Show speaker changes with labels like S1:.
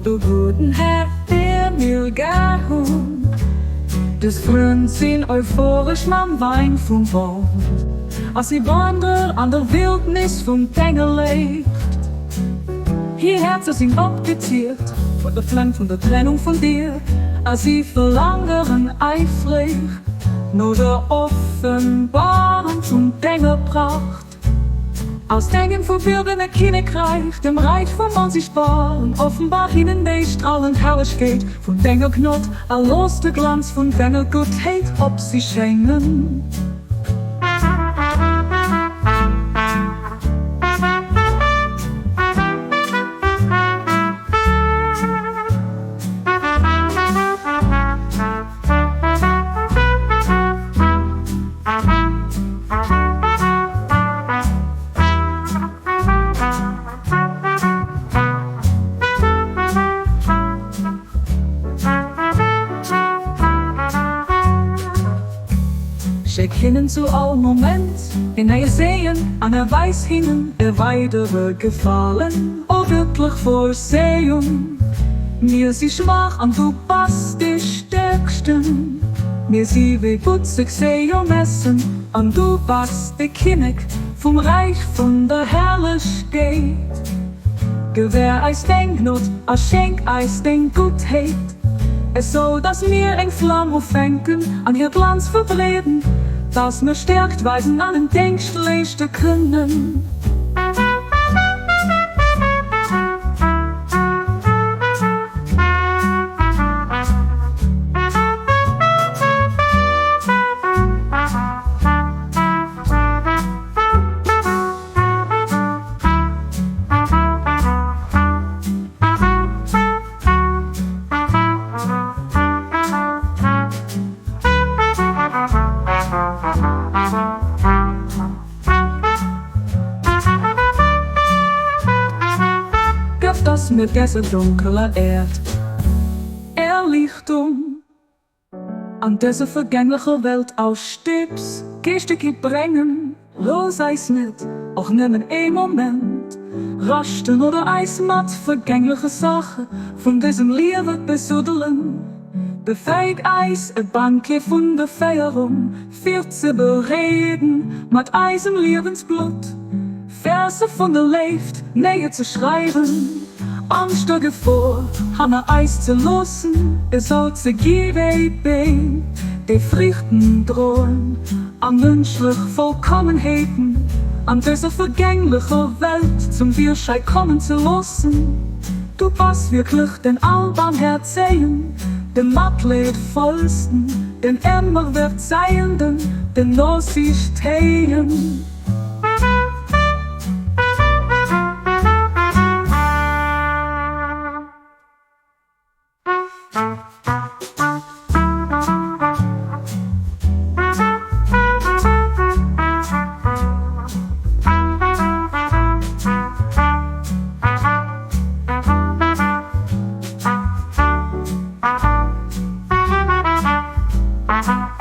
S1: de guten Herr, der mir gehört. Des Freund sind euphorisch, man Wein vom Wald. Als sie wandert an der Wildnis vom Tengel lebt. Hier Herzen sind abgeziert von der Flank von der Trennung von dir. Als sie verlangern eifrig nur der Offenbarung zum Tengelpracht. Aus Denken verwildene Königreich, dem Reich von man sich sparen, offenbar ihnen die strahlend Herrlichkeit von Tengelknot, erlos der Glanz von Tengelgutheit, ob sie schenken. Schick hinnen zu allen Moment, in ihr Sehen, an weiß hinnen, weitere Gefallen, oh wirklich Vorsehung. Mir sie schwach, und du bist die Stärksten. Mir sie wie putzig sehen messen, und du bist die König vom Reich von der Herrlichkeit. Gewähr eis den Gnut, schenk eis den Gutheit. Es so, dass mir eng Flamme aufhängen, an ihr Glanz verbreden, dass mir stärkt weisen an den Denkschlechte können. Das mit dieser dunkler Erd Erlichtung an diese vergängliche Welt aus Stips Gestik bringen, los eis nicht, auch nimmen ein Moment, rasten oder eismatt vergängliche Sachen von diesem Leben besuddeln. Befähig eis ein Bankje von der Feierung, viel zu bereden mit eisem Lebensblut, Verse von der Leeft, Nähe zu schreiben. Angst vor, Hanna Eis zu losen, so zu geben, die Früchten drohen, an menschlich Vollkommenheiten, an dieser vergänglichen Welt zum Wirschein kommen zu lassen. Du bist wirklich den Allbarmherzigen, den Mattleidvollsten, den immer Verzeihenden, den nur sie stehen.
S2: Aha.